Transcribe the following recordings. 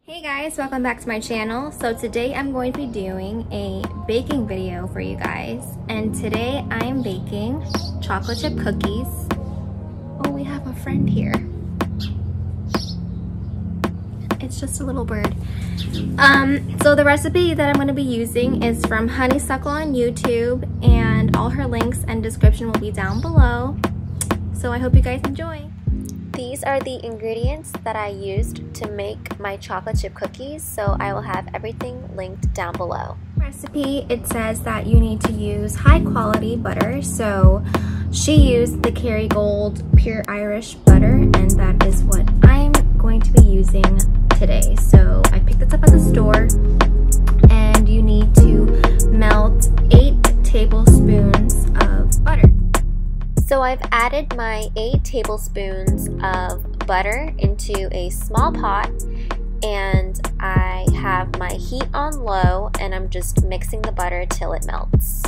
Hey guys, welcome back to my channel. So today I'm going to be doing a baking video for you guys, and today I am baking chocolate chip cookies. Oh, we have a friend here. It's just a little bird. So the recipe that I'm going to be using is from Honeysuckle on YouTube, and all her links and description will be down below. So I hope you guys enjoy. These are the ingredients that I used to make my chocolate chip cookies, so I will have everything linked down below. Recipe, it says that you need to use high quality butter, so she used the Kerrygold pure Irish butter, and that is what I'm going to be using today. So I picked this up at the store, and you need to melt 8 tablespoons of butter. So I've added my 8 tablespoons of butter into a small pot, and I have my heat on low, and I'm just mixing the butter till it melts.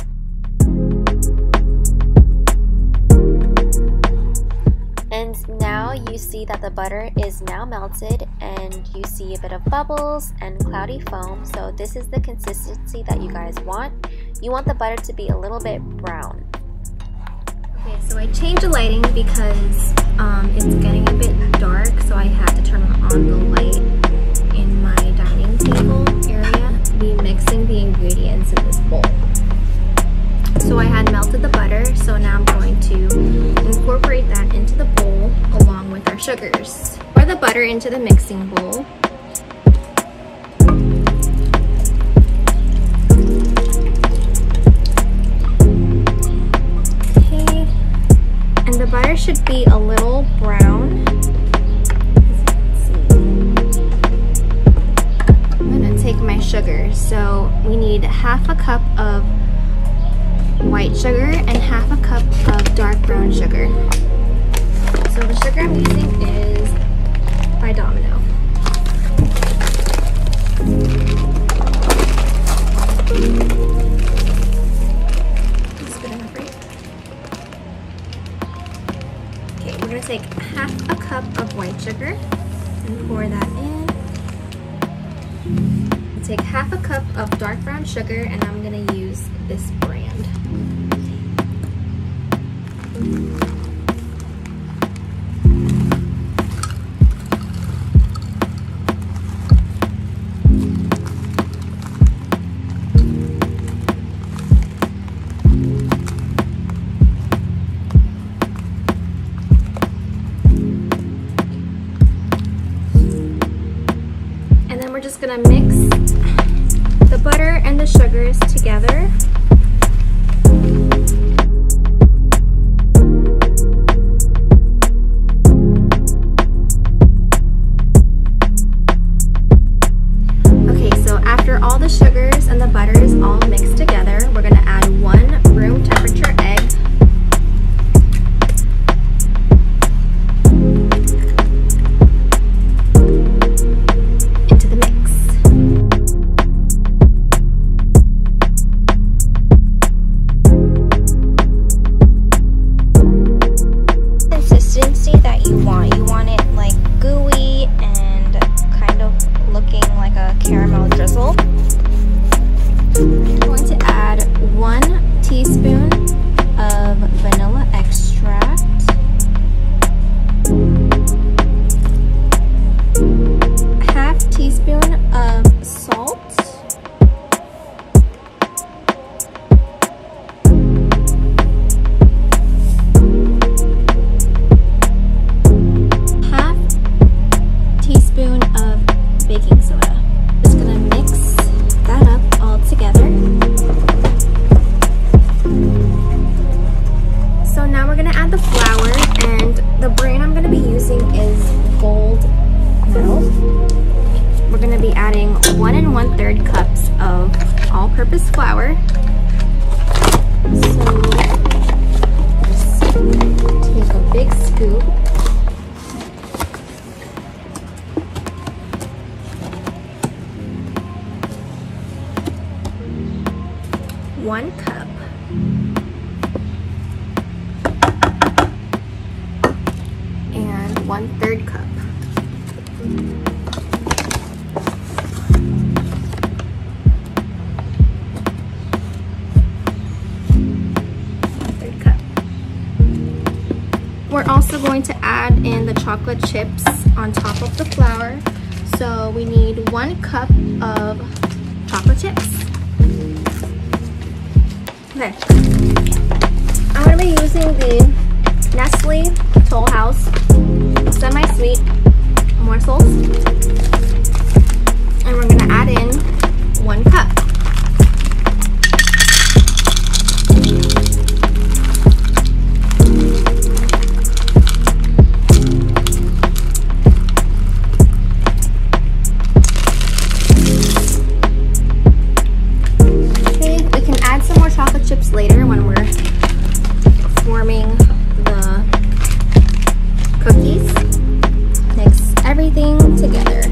And now you see that the butter is now melted, and you see a bit of bubbles and cloudy foam. So this is the consistency that you guys want. You want the butter to be a little bit brown. Okay, so I changed the lighting because it's getting a bit dark, so I had to turn on the light in my dining table area. Be mixing the ingredients in this bowl. So I had melted the butter, so now I'm going to incorporate that into the bowl along with our sugars. Pour the butter into the mixing bowl. The butter should be a little brown. I'm gonna take my sugar. So we need half a cup of white sugar and half a cup of dark brown sugar. So the sugar I'm using is by Domino. We're going to take half a cup of white sugar and pour that in. I'll take half a cup of dark brown sugar, and I'm going to use this brand. We're just gonna mix the butter and the sugars together. Okay, so after all the sugars and the butter is all mixed together, we're gonna add 1 room temperature egg. Caramel drizzle. I'm going to add 1 teaspoon of vanilla extract, ½ teaspoon of salt, ½ teaspoon of baking soda. The flour, and the brand I'm going to be using is Gold Medal. We're going to be adding 1 1/3 cups of all-purpose flour. So just take a big scoop. One cup. And 1/3 cup. in the chocolate chips on top of the flour. So we need 1 cup of chocolate chips. Okay, I'm going to be using the Nestle Toll House semi-sweet morsels, and we're going to add in 1 cup. Chips later when we're forming the cookies. Mix everything together.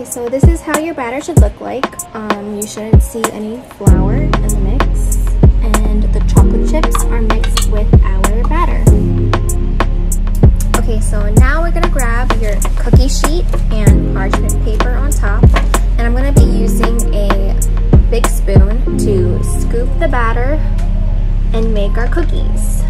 So this is how your batter should look like. You shouldn't see any flour in the mix, and the chocolate chips are mixed with our batter. Okay, so now we're gonna grab your cookie sheet and parchment paper on top, and I'm gonna be using a big spoon to scoop the batter and make our cookies.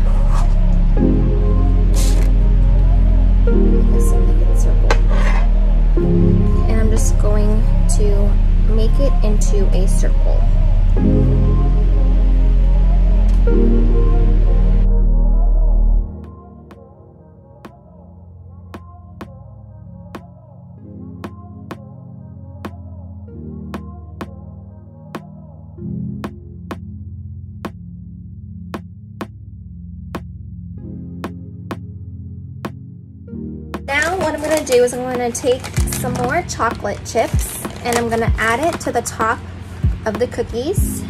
And I'm just going to make it into a circle. Now what I'm going to do is I'm going to take some more chocolate chips and I'm going to add it to the top of the cookies.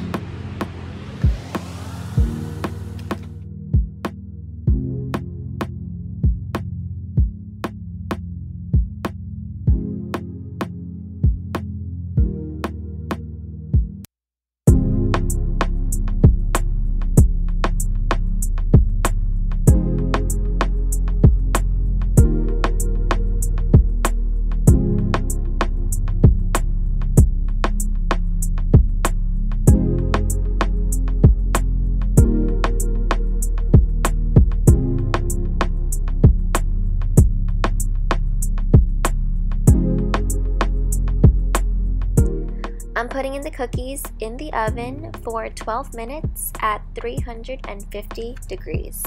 I'm putting in the cookies in the oven for 12 minutes at 350 degrees.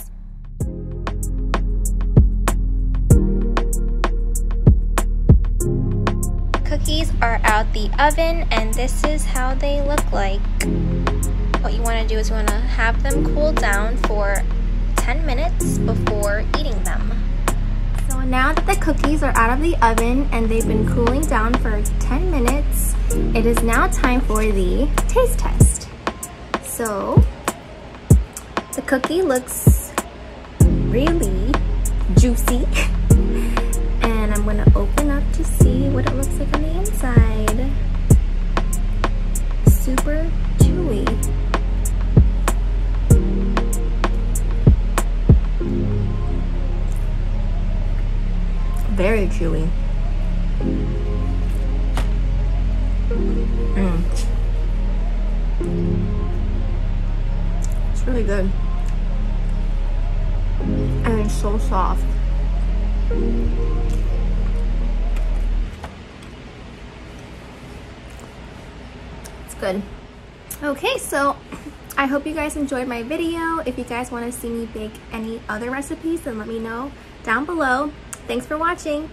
Cookies are out the oven and this is how they look like. What you want to do is you want to have them cool down for 10 minutes before eating them. So now that the cookies are out of the oven and they've been cooling down for 10 minutes, it is now time for the taste test. So the cookie looks really juicy and I'm going to open up to see what it looks like on the inside. Super chewy. Very chewy. It's really good. And it's so soft. It's good. Okay, so I hope you guys enjoyed my video. If you guys want to see me bake any other recipes, then let me know down below. Thanks for watching.